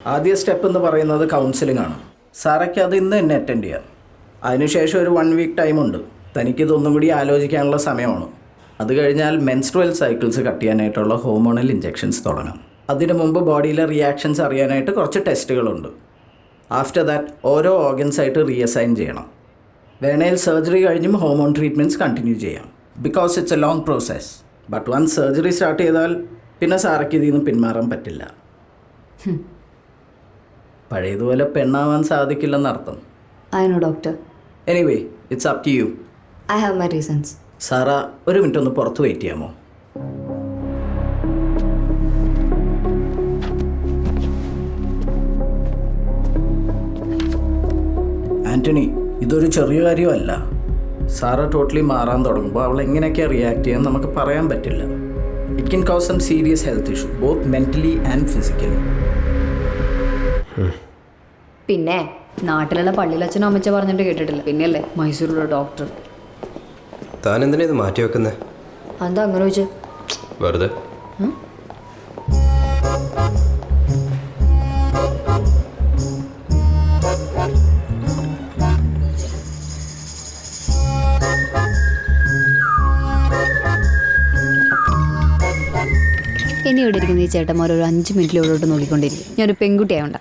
ആദ്യ സ്റ്റെപ്പ് എന്ന് പറയുന്നത് കൗൺസിലിംഗ് ആണ്. സാറയ്ക്ക് അത് ഇന്ന് തന്നെ അറ്റൻഡ് ചെയ്യാം. അതിനുശേഷം ഒരു 1 വീക്ക് ടൈമുണ്ട്. തനിക്കിതൊന്നും കൂടി ആലോചിക്കാനുള്ള സമയമാണ്. അത് കഴിഞ്ഞാൽ മെൻസ്ട്രുവൽ സൈക്കിൾസ് കട്ട് ചെയ്യാനായിട്ടുള്ള ഹോർമോണൽ ഇഞ്ചെക്ഷൻസ് തുടങ്ങാം. അതിനു മുമ്പ് ബോഡിയിലെ റിയാക്ഷൻസ് അറിയാനായിട്ട് കുറച്ച് ടെസ്റ്റുകളുണ്ട്. ആഫ്റ്റർ ദാറ്റ് ഓരോ ഓർഗൻസായിട്ട് റീഅസൈൻ ചെയ്യണം. വേണേൽ സർജറി കഴിഞ്ഞും ഹോർമോൺ ട്രീറ്റ്മെൻറ്റ്സ് കണ്ടിന്യൂ ചെയ്യാം. Because it's a long process. But once surgery start ചെയ്താൽ പിന്നെ സാറയ്ക്ക് ഇതിൽ നിന്ന് പിന്മാറാൻ പറ്റില്ല. പഴയതുപോലെ പെണ്ണാവാൻ സാധിക്കില്ലെന്നർത്ഥം. I know, doctor. Anyway it's up to you. I have my reasons. Sara ഒരു മിനിറ്റ് ഒന്ന് പുറത്ത് വെയിറ്റ് ചെയ്യാമോ? ആൻ്റണി, ഇതൊരു ചെറിയ കാര്യമല്ല. സാറ ടോട്ടലി മാറാൻ തുടങ്ങുമ്പോൾ അവൾ എങ്ങനെയൊക്കെയാണ് റിയാക്ട് ചെയ്യാൻ നമുക്ക് പറയാൻ പറ്റില്ല. It can cause some serious health issue both mentally and physically. പിന്നെ നാട്ടിലുള്ള പള്ളിയിലച്ഛനും അമ്മച്ച പറഞ്ഞിട്ട് കേട്ടിട്ടില്ല. പിന്നെയല്ലേ മൈസൂരിലുള്ള ഡോക്ടർ. താൻ എന്തിനാ ഇത് മാറ്റി വെക്കുന്നത്? എന്താ അങ്ങനെ ചോദിച്ചു? വെറുതെ. ഇനി ഇവിടെ ഇരിക്കുന്ന ഈ ചേട്ടന്മാർ ഒരു 5 മിനിറ്റിൽ ഇവിടോട്ട് നോക്കിക്കൊണ്ടിരിക്കും. ഞാനൊരു പെൺകുട്ടിയായോണ്ട.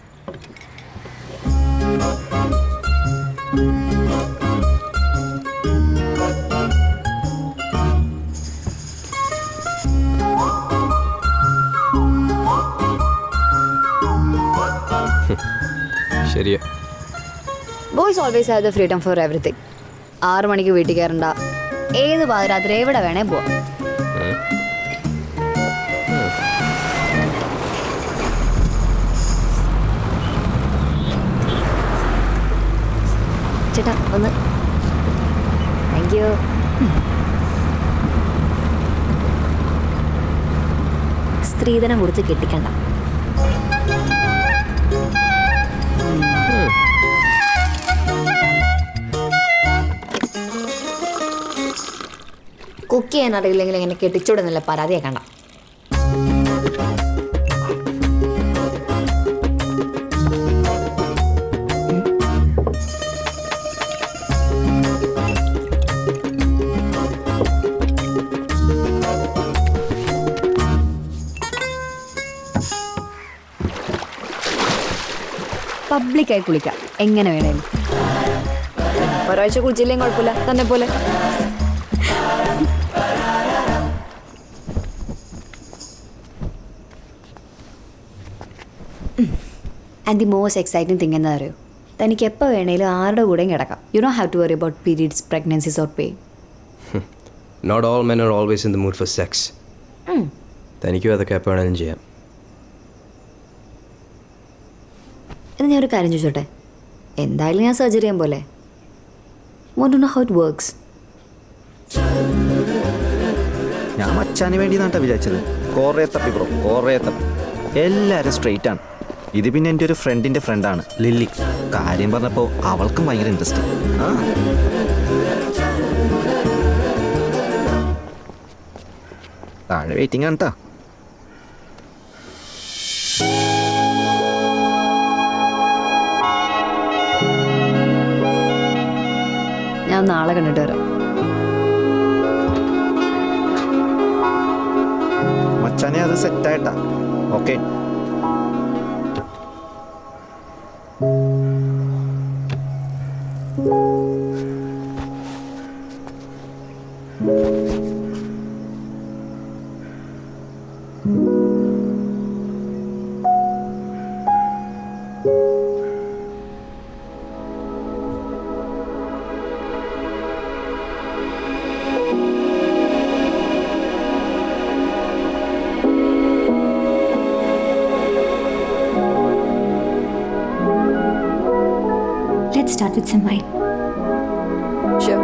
ശരിയാ. Boys always have the freedom for everything. 6 മണിക്ക് വീട്ടിൽ കയറണ്ട. ഏത് പാതിരാത്രി എവിടെ വേണേ പോവാം. ചേട്ടാ ഒന്ന്. Thank you. സ്ത്രീധനം കൊടുത്ത് കെട്ടിക്കണ്ട. കുക്ക് ചെയ്യാൻ അറിയില്ലെങ്കിൽ ഇങ്ങനെ കെട്ടിച്ചൂടുന്നില്ല പരാതിയാക്കണ്ട. പബ്ലിക്കായി കുളിക്കാം എങ്ങനെ വേണേലും. ഒരാഴ്ച കുളിച്ചില്ലെങ്കിൽ കുഴപ്പമില്ല, തന്നെ പോലെ. And the most exciting thing എന്താ അറിയോ? തനിക്ക് എപ്പോൾ വേണേലും ആരുടെ കൂടെയും കിടക്കാം. You don't have to worry about periods, pregnancies or pain. Not all men are always in the mood for sex. തനിക്കും അതൊക്കെ എപ്പോൾ വേണമെങ്കിലും ചെയ്യാം. എന്ന് ഞാനൊരു കാര്യം ചോദിച്ചോട്ടെ? എന്തായാലും ഞാൻ സർജറി ചെയ്യാൻ പോലെ. Want to know how it works? ഞാൻ മച്ചാന് വേണ്ടി നാട്ടാ വിചാരിച്ചത്. കുറേ തപ്പി ബ്രോ, കുറേ തപ്പി. എല്ലാവരും സ്ട്രെയിറ്റ് ആണ്. ഇത് പിന്നെ എൻ്റെ ഒരു ഫ്രണ്ടിൻ്റെ ഫ്രണ്ടാണ് ലില്ലി. കാര്യം പറഞ്ഞപ്പോൾ അവൾക്കും ഭയങ്കര ഇൻട്രസ്റ്റ്. താഴെ വെയിറ്റിംഗ് ആണ് കേട്ടോ. ഞാൻ നാളെ കണ്ടിട്ട് വരാം. മച്ചാനെ അത് സെറ്റായിട്ടാ. Okay. Let's start with some wine. Sure.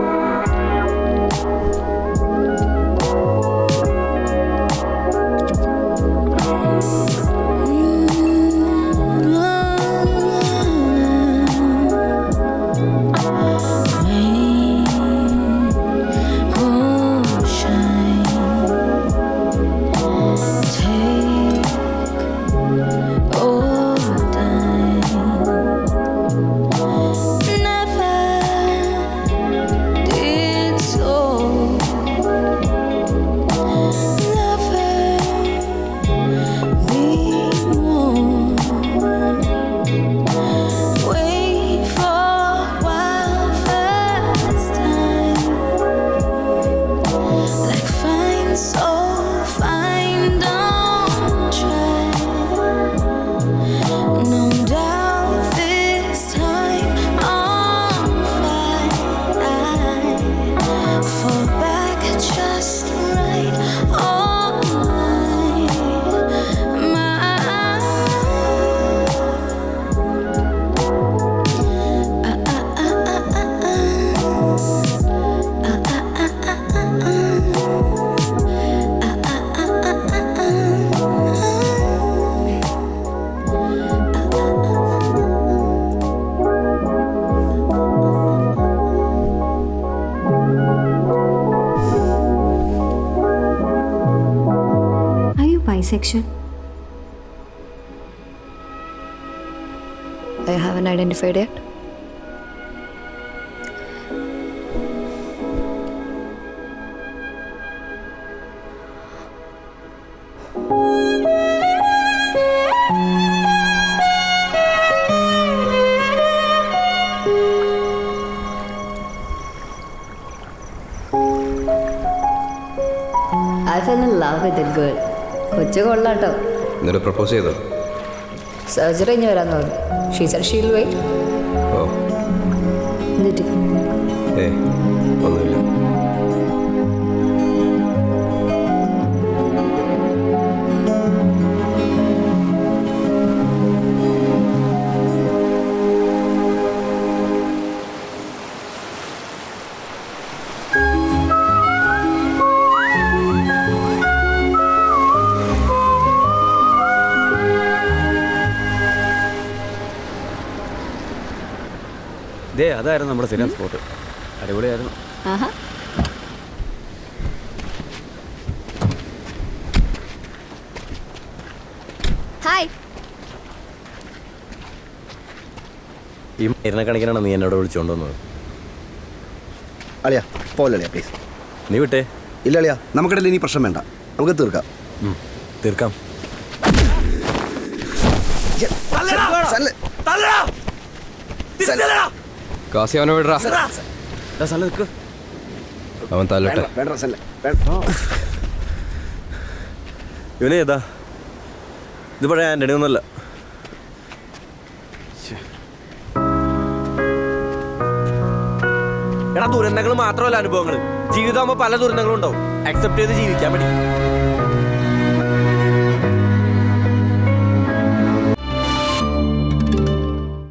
Take over time. bisexual? I haven't identified yet. I fell in love with that girl. കൊച്ചു കൊള്ളാട്ടോ. എന്നിട്ട് പ്രപ്പോസ് ചെയ്തോ? സർജറി കഴിഞ്ഞ് വരാന്ന് പറഞ്ഞു. She said she'll wait. ഓ എന്നിട്ട് ഏ ഒന്നുമില്ല. ദേ അതായിരുന്നു നമ്മുടെ സ്ഥിരം സ്പോട്ട്. അടിപൊളിയായിരുന്നു. ആഹാ. ഹായ്. ഈ മരുന്ന കണക്കിനാണ് നീ എന്നോട് വിളിച്ചുകൊണ്ട് വന്നത്. അളിയാ പോലളിയാ പ്ലീസ്. നീ വിട്ടേ. ഇല്ല അളിയാ, നമുക്കിടയിൽ ഇനി പ്രശ്നം വേണ്ട, നമുക്ക് തീർക്കാം. തീർക്കാം. കാസി അവനെ വിടറാ. അവൻ തല്ലട്ടെ. ഇവനെ ഏതാ? ഇത് പഴയ ആൻ്റണി ഒന്നുമല്ല. എടാ ദുരന്തങ്ങൾ മാത്രമല്ല അനുഭവങ്ങൾ. ജീവിതമാകുമ്പോൾ പല ദുരന്തങ്ങളും ഉണ്ടാവും. അക്സെപ്റ്റ് ചെയ്ത് ജീവിക്കാൻ വേണ്ടി